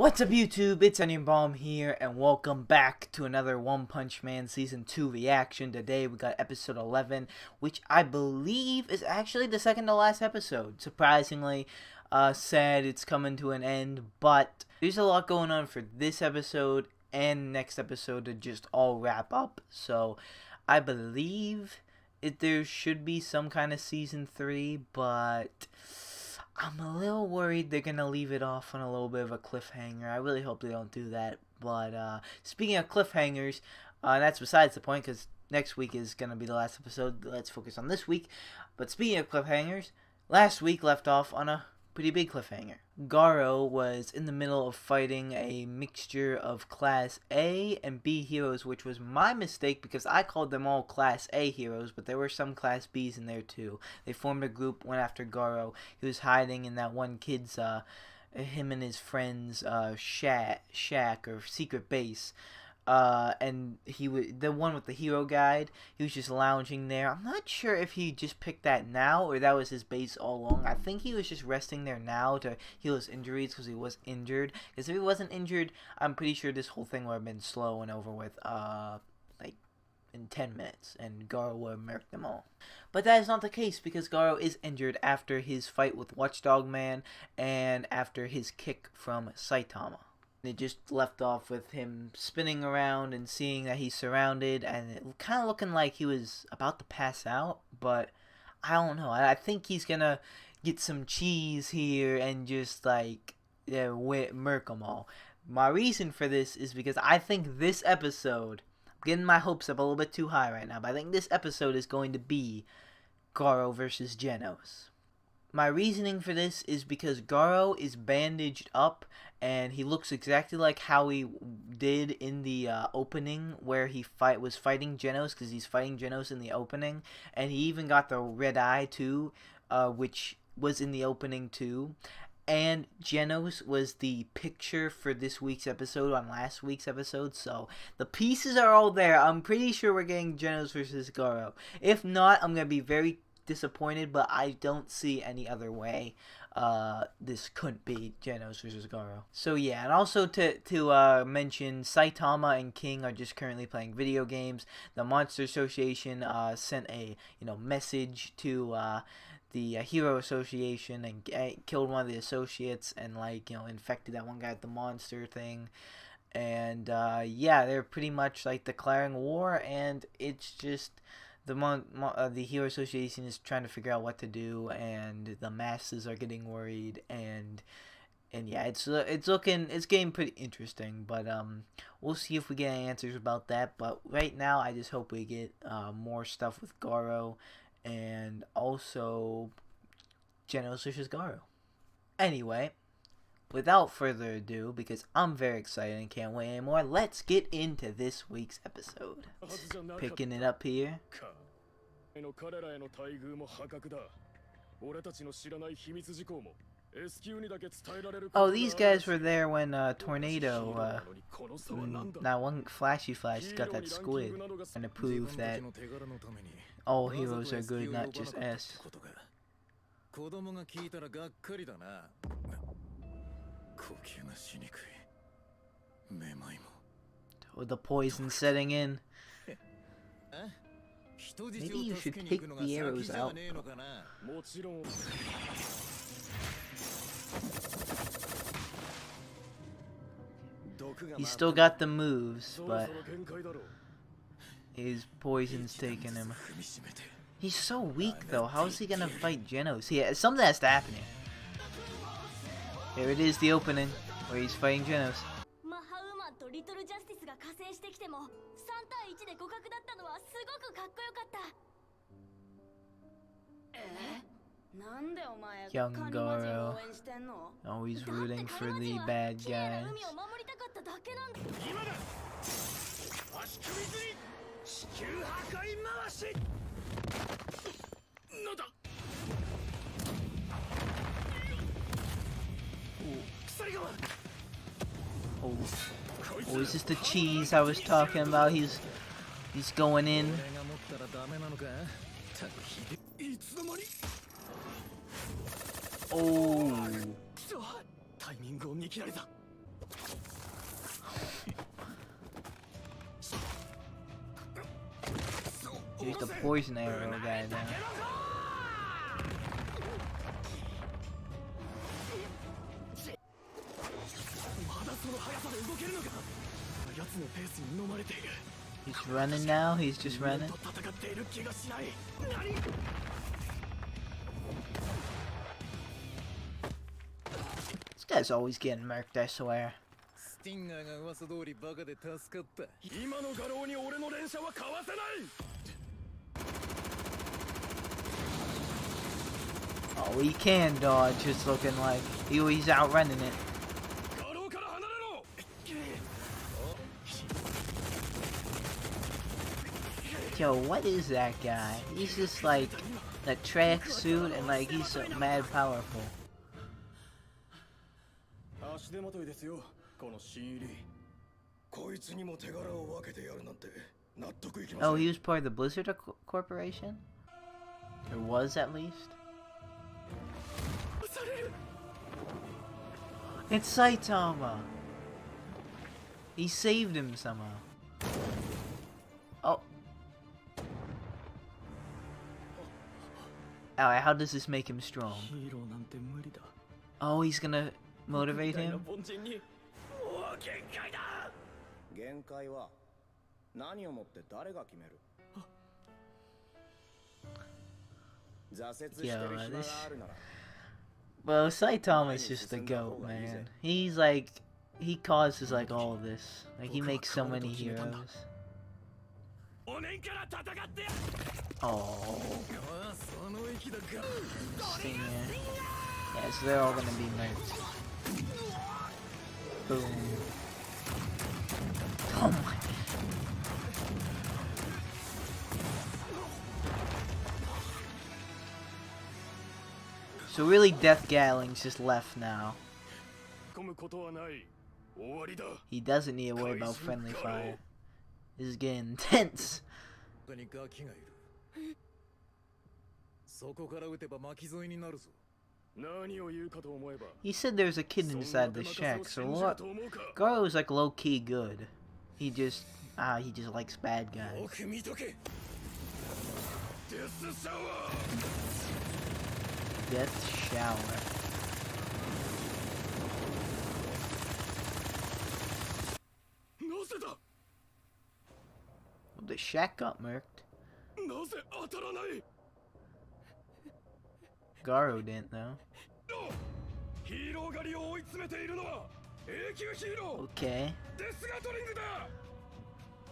What's up YouTube, it's Onion Bomb here, and welcome back to another One Punch Man Season 2 reaction. Today we got episode 11, which I believe is actually the second to last episode. Surprisingly, sad it's coming to an end, but there's a lot going on for this episode and next episode to just all wrap up. So I believe there should be some kind of Season 3, but I'm a little worried they're going to leave it off on a little bit of a cliffhanger. I really hope they don't do that. But speaking of cliffhangers, that's besides the point because next week is going to be the last episode. Let's focus on this week. But speaking of cliffhangers, last week left off on a pretty big cliffhanger. Garou was in the middle of fighting a mixture of Class A and B heroes, which was my mistake because I called them all Class A heroes, but there were some Class Bs in there too. They formed a group, went after Garou. He was hiding in that one kid's, him and his friend's shack or secret base. And he was the one with the hero guide. He was just lounging there. I'm not sure if he just picked that now or that was his base all along. I think he was just resting there now to heal his injuries because he was injured. Because if he wasn't injured, I'm pretty sure this whole thing would have been slow and over with, like in 10 minutes, and Garou would have murked them all. But that is not the case because Garou is injured after his fight with Watchdog Man and after his kick from Saitama. It just left off with him spinning around and seeing that he's surrounded, and it kind of looking like he was about to pass out, but I don't know. I think he's gonna get some cheese here and just like murk them all. My reason for this is because I think this episode, I'm getting my hopes up a little bit too high right now, but I think this episode is going to be Garou versus Genos. My reasoning for this is because Garou is bandaged up and he looks exactly like how he did in the opening where he was fighting Genos, because he's fighting Genos in the opening, and he even got the red eye too, which was in the opening too. And Genos was the picture for this week's episode on last week's episode, so the pieces are all there. I'm pretty sure we're getting Genos versus Garou. If not, I'm going to be very disappointed, but I don't see any other way this couldn't be Genos versus Garou. So yeah, and also to mention, Saitama and King are just currently playing video games. The Monster Association sent a message to the Hero Association and killed one of the associates and infected that one guy with the monster thing. And yeah, they're pretty much like declaring war, and it's just the Hero Association is trying to figure out what to do, and the masses are getting worried, and yeah, it's getting pretty interesting. But we'll see if we get any answers about that. But right now, I just hope we get more stuff with Garou and also Genos versus Garou. Anyway, without further ado, because I'm very excited and can't wait anymore, let's get into this week's episode. Picking it up here. Oh, these guys were there when Tornado, now one Flashy Flash got that squid, and to prove that all heroes are good, not just S. Oh, the poison setting in. Maybe you should take the arrows out. He's still got the moves, but his poison's taking him. He's so weak though. How is he gonna fight Genos? Yeah, something has to happen here. Here it is, the opening where he's fighting Genos. Young Garou, always rooting for the bad guys. Oh, is this the cheese I was talking about? He's going in. Oh. poison arrow guy now. He's running now, he's just running. This guy's always getting murked, I swear. Oh, he can dodge, it's looking like. He's outrunning it. Yo, what is that guy? He's just like a tracksuit and like he's so mad powerful. Oh, he was part of the Blizzard Corporation? Or was at least? It's Saitama! He saved him somehow. Oh. Alright, how does this make him strong? Oh, he's gonna motivate him? Yo, this... Well, Saitama's just the GOAT, man. He's like... He causes like all of this. Like, he makes so many heroes. Oh. Stinger. Yeah, so they're all gonna be nerds. Boom. Oh my. So really, Death Gatling just left now. He doesn't need to worry about friendly fire. This is getting intense. He said there's a kid inside the shack, so Garou is like low-key good. He just likes bad guys. Death shower. The shack got murked. Garou didn't though. Okay.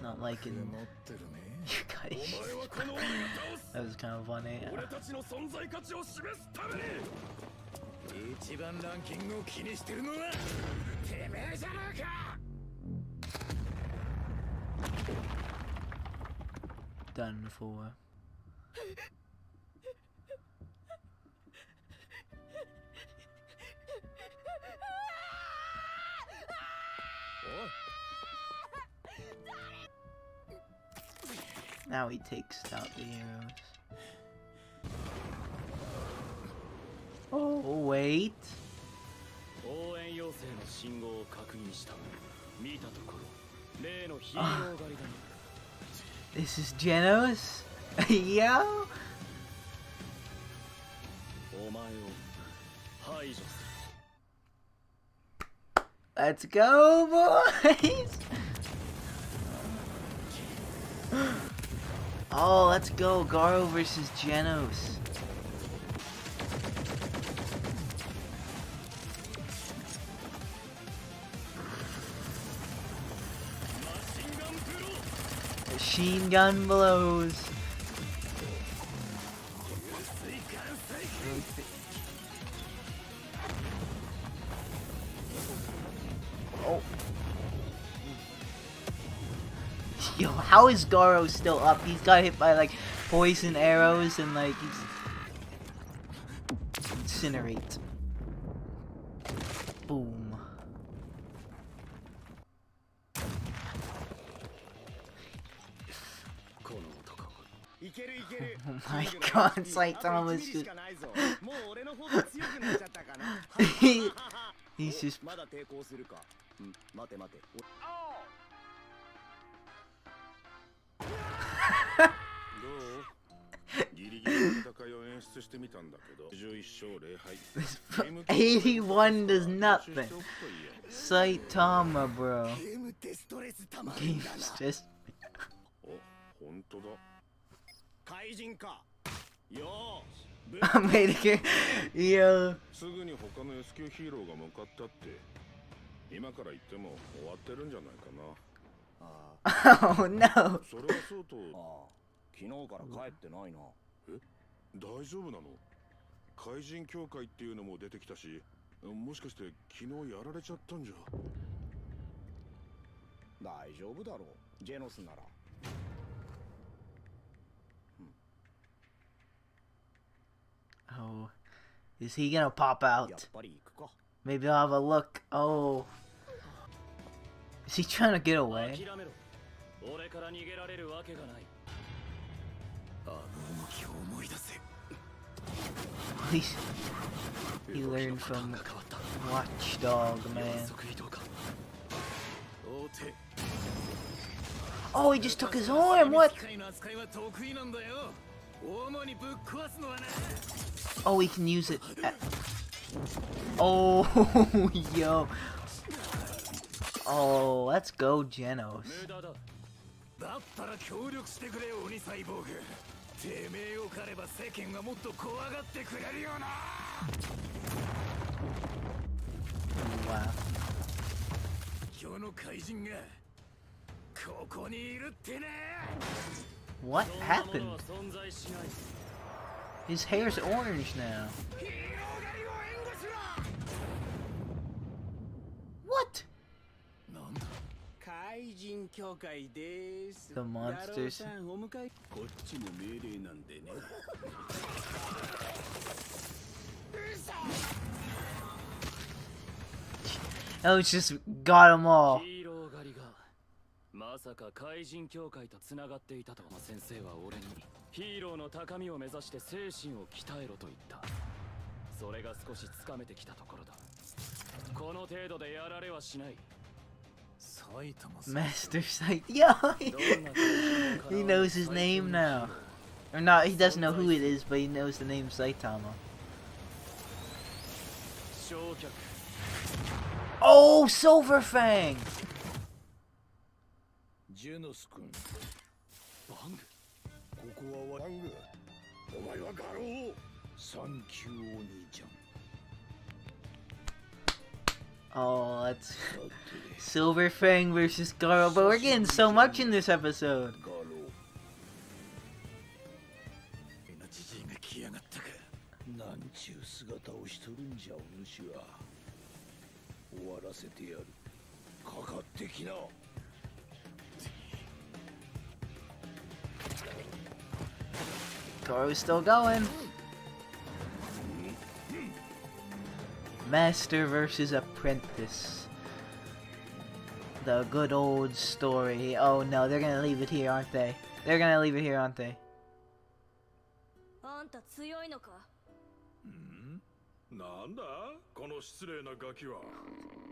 Not liking you guys. That was kind of funny. Done for. Now he takes out the arrows. Oh, wait. This is Genos? Yo! Let's go, boys! Oh, let's go. Garou versus Genos. Machine gun blows. Oh. Yo, how is Garou still up? He's got hit by like poison arrows and like he's incinerate. Boom. Oh my god, it's like Thomas just... he's just... 81 does nothing. Saitama, bro. Game test. I'm waiting here. Yo. Oh no. 大丈夫なの？怪人協会っていうのも出てきたし、もしかして昨日やられちゃったんじゃ。大丈夫だろう、ジェノスなら。Oh, is he gonna pop out? Maybe I'll have a look. Oh, is he trying to get away? He learned from Watchdog, man. Oh, he just took his arm. What? Oh, he can use it. Oh, yo. Oh, let's go, Genos. Wow. What happened? His hair's orange now. What? The monsters. Oh, it's just got them all. まさか怪人協会とつながっていたとは。先生は俺にヒーローの高みを目指して精神を鍛えろと言った。それが少しつかめてきたところだ。この程度でやられはしない。 Master Sight. Yeah, he knows his name now. Or not, he doesn't know who it is, but he knows the name Saitama. Oh, Silver Fang! Genos君。Bang。ここはバング。お前はガロー。サンキューお兄ちゃん。 Oh, that's Silver Fang versus Garou, but we're getting so much in this episode. Garou's still going. Master versus Apprentice. The good old story. Oh no, they're gonna leave it here, aren't they? They're gonna leave it here, aren't they?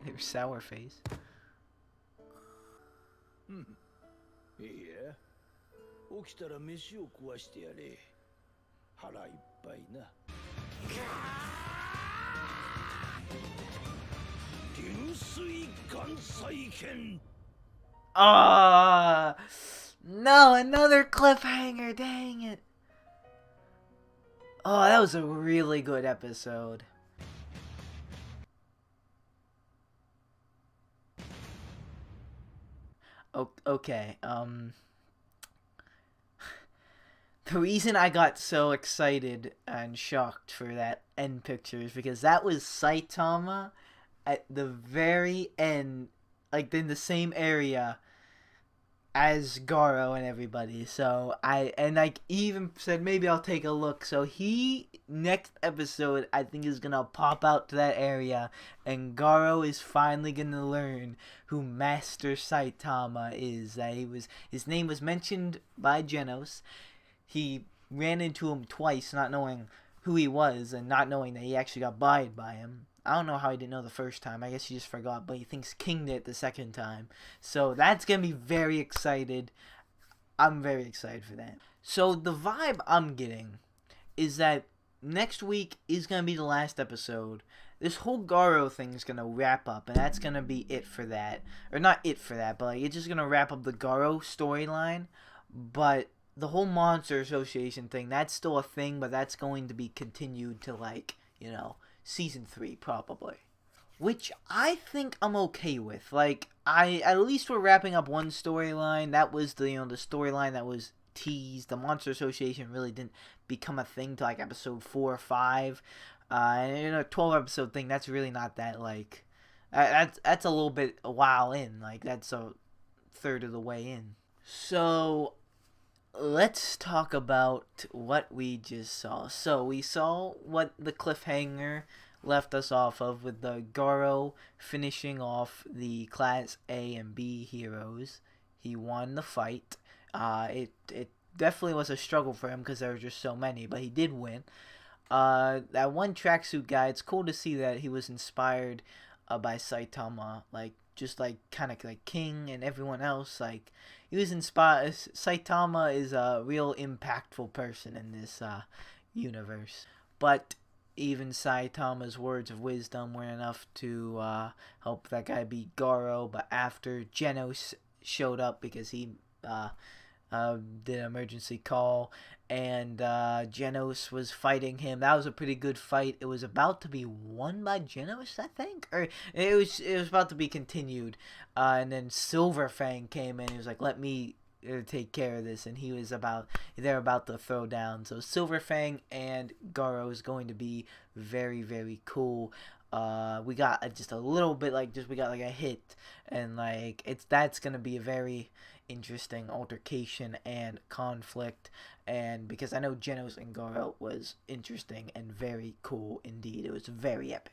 They're sour face. Yeah. 起きたら飯を食わしてやれ。腹いっぱいな。Ah, no, another cliffhanger, dang it. Oh, that was a really good episode. Okay, the reason I got so excited and shocked for that end picture is because that was Saitama at the very end, like in the same area as Garou and everybody. So I even said maybe I'll take a look. So he next episode I think is gonna pop out to that area, and Garou is finally gonna learn who Master Saitama is. That his name was mentioned by Genos. He ran into him twice, not knowing who he was and not knowing that he actually got buyed by him. I don't know how he didn't know the first time. I guess he just forgot, but he thinks King did it the second time. So that's going to be very excited. I'm very excited for that. So the vibe I'm getting is that next week is going to be the last episode. This whole Garou thing is going to wrap up, and that's going to be it for that. Or not it for that, but like, it's just going to wrap up the Garou storyline. But the whole Monster Association thing, that's still a thing, but that's going to be continued to, like, you know, season 3 probably. Which I think I'm okay with. Like, at least we're wrapping up one storyline. That was the, the storyline that was teased. The Monster Association really didn't become a thing till like episode 4 or 5. And in a 12 episode thing, that's really not that, like, that's a little bit a while in. Like, that's a third of the way in. So let's talk about what we just saw. So we saw what the cliffhanger left us off of, with the Garou finishing off the Class A and B heroes. He won the fight. It definitely was a struggle for him because there were just so many, but he did win. That one tracksuit guy, it's cool to see that he was inspired by Saitama, like, just like kind of like King and everyone else. Like, he was inspired. Saitama is a real impactful person in this universe. But even Saitama's words of wisdom weren't enough to help that guy beat Garou. But after Genos showed up, because he did an emergency call, and Genos was fighting him. That was a pretty good fight. It was about to be won by Genos, I think, or it was about to be continued. And then Silver Fang came in. He was like, "Let me take care of this," and they're about to throw down. So Silver Fang and Garou is going to be very, very cool. We got just a little bit, like, we got like a hit, and like that's gonna be a very interesting altercation and conflict, and because I know Genos and Garou was interesting and very cool indeed. It was very epic.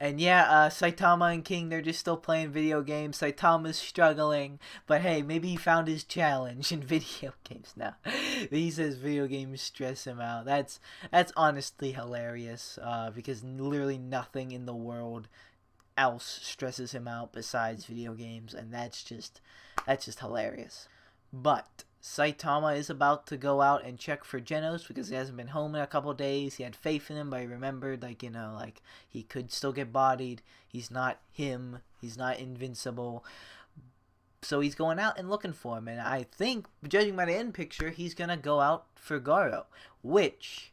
And yeah, Saitama and King, they're just still playing video games. Saitama's struggling, but hey, maybe he found his challenge in video games now. He says video games stress him out. That's honestly hilarious, because literally nothing in the world else stresses him out besides video games, and that's just hilarious. But Saitama is about to go out and check for Genos because he hasn't been home in a couple days. He had faith in him, but he remembered, like, like, he could still get bodied. He's not him. He's not invincible. So he's going out and looking for him. And I think, judging by the end picture, he's going to go out for Garou, which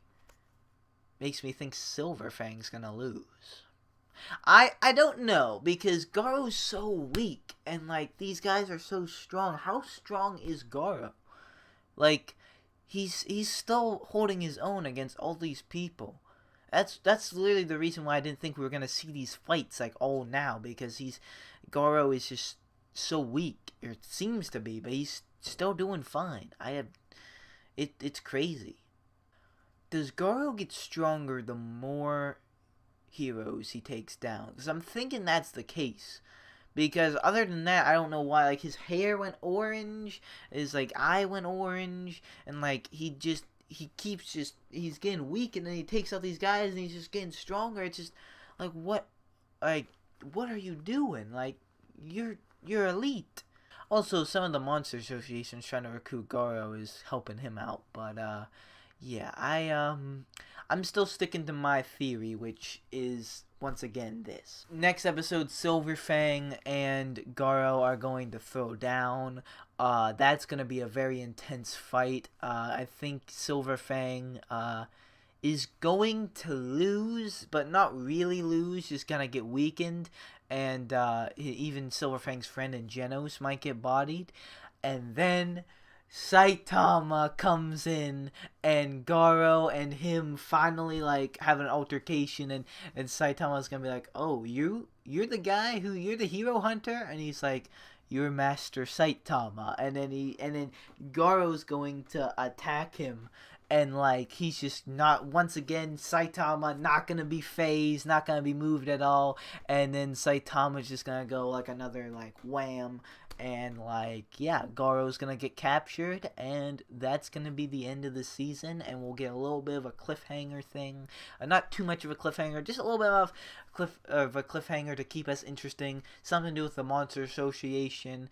makes me think Silver Fang's going to lose. I don't know, because Garou's so weak, and like these guys are so strong. How strong is Garou? Like, he's still holding his own against all these people. That's literally the reason why I didn't think we were gonna see these fights like all now, because Garou is just so weak, or it seems to be, but he's still doing fine. It's crazy. Does Garou get stronger the more heroes he takes down? Because I'm thinking that's the case. Because other than that, I don't know why. Like, his hair went orange, his like eye went orange, and like he's getting weak, and then he takes out these guys, and he's just getting stronger. It's just like, what are you doing? Like, you're elite. Also, some of the Monster Associations trying to recruit Garou is helping him out, but yeah, I'm still sticking to my theory, which is, once again, this. Next episode, Silver Fang and Garou are going to throw down. That's going to be a very intense fight. I think Silver Fang is going to lose, but not really lose, just going to get weakened. And even Silver Fang's friend and Genos might get bodied. And then Saitama comes in, and Garou and him finally like have an altercation, and Saitama's gonna be like, "Oh, you're the guy you're the hero hunter," and he's like, "You're Master Saitama," and then Garou's going to attack him, and like he's just not, once again, Saitama not gonna be phased, not gonna be moved at all, and then Saitama's just gonna go like another like wham, and like, yeah, Garou's gonna get captured, and that's gonna be the end of the season, and we'll get a little bit of a cliffhanger thing. Not too much of a cliffhanger, just a little bit of a cliffhanger to keep us interesting. Something to do with the Monster Association,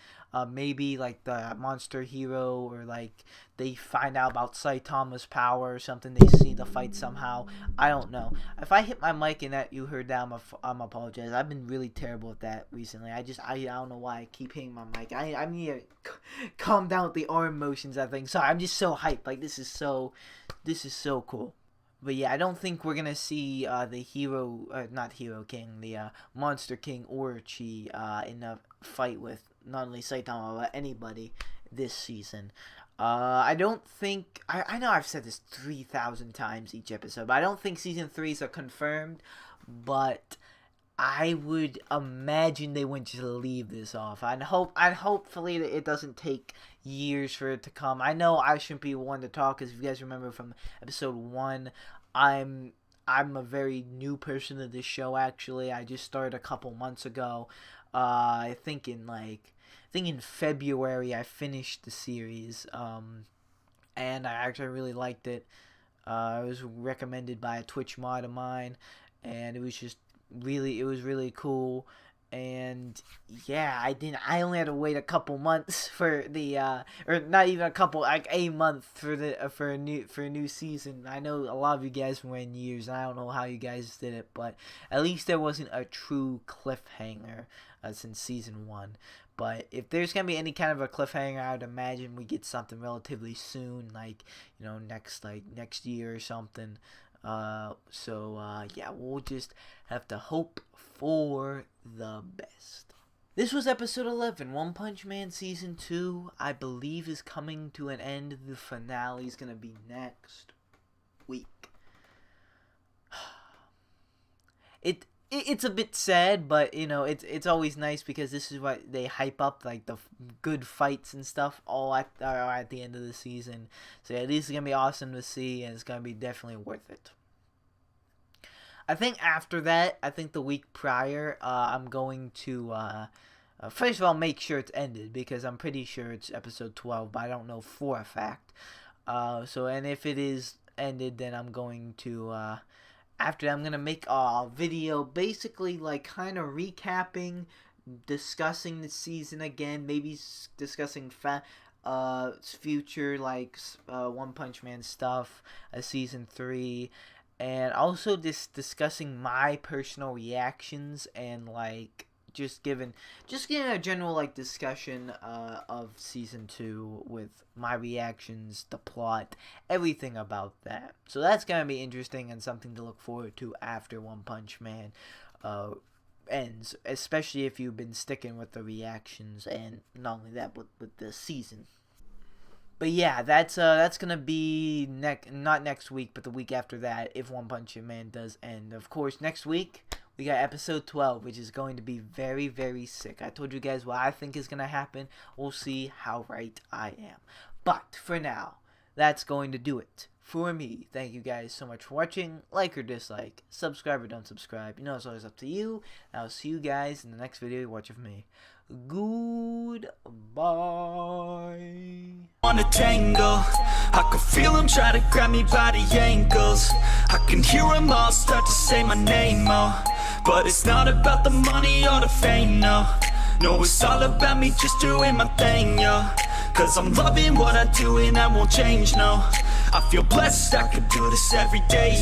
maybe like the monster hero, or like they find out about Saitama's power or something. They see the fight somehow. I don't know. If I hit my mic and that you heard that, I'm apologize. I've been really terrible at that recently. I don't know why I keep hitting my mic. I need to calm down with the arm motions, I think. Sorry, I'm just so hyped. Like, this is so cool. But yeah, I don't think we're gonna see the not Hero King, the Monster King Orochi in a fight with not only Saitama but anybody this season. I don't think I know I've said this 3,000 times each episode, but I don't think season 3s are confirmed. But I would imagine they wouldn't just leave this off. Hopefully it doesn't take years for it to come. I know I shouldn't be one to talk, because if you guys remember from episode 1, I'm a very new person to this show. Actually, I just started a couple months ago. I think in February I finished the series, and I actually really liked it. It was recommended by a Twitch mod of mine, and it was really cool. And yeah, I only had to wait a couple months for the or not even a couple, like a month for a new season. I know a lot of you guys went years, and I don't know how you guys did it, but at least there wasn't a true cliffhanger since season 1. But if there's gonna be any kind of a cliffhanger, I would imagine we get something relatively soon, like, you know, next year or something. Yeah, we'll just have to hope for the best. This was episode 11. One Punch Man Season 2, I believe, is coming to an end. The finale is going to be next week. It's a bit sad, but, you know, it's always nice, because this is what they hype up, like the good fights and stuff all at the end of the season. So yeah, this is going to be awesome to see, and it's going to be definitely worth it. I think after that, the week prior, I'm going to, first of all, make sure it's ended, because I'm pretty sure it's episode 12, but I don't know for a fact. And if it is ended, then I'm going to, after that, I'm going to make a video basically, like, kind of recapping, discussing the season again, maybe discussing future, like, One Punch Man stuff, season 3, and also just discussing my personal reactions, and like just giving a general like discussion of season 2 with my reactions, the plot, everything about that. So that's gonna be interesting and something to look forward to after One Punch Man ends, especially if you've been sticking with the reactions, and not only that, but with the season. But yeah, that's gonna be not next week, but the week after that, if One Punch Man does end. Of course, next week we got episode 12, which is going to be very, very sick. I told you guys what I think is gonna happen. We'll see how right I am. But for now, that's going to do it for me. Thank you guys so much for watching. Like or dislike, subscribe or don't subscribe. You know, it's always up to you. And I'll see you guys in the next video you watch of me. Goodbye. On a tangle, I can feel them try to grab me by the ankles. I can hear them all start to say my name, oh. But it's not about the money or the fame, no. No, it's all about me just doing my thing, yo. Cause I'm loving what I do and I won't change, no. I feel blessed, I could do this every day.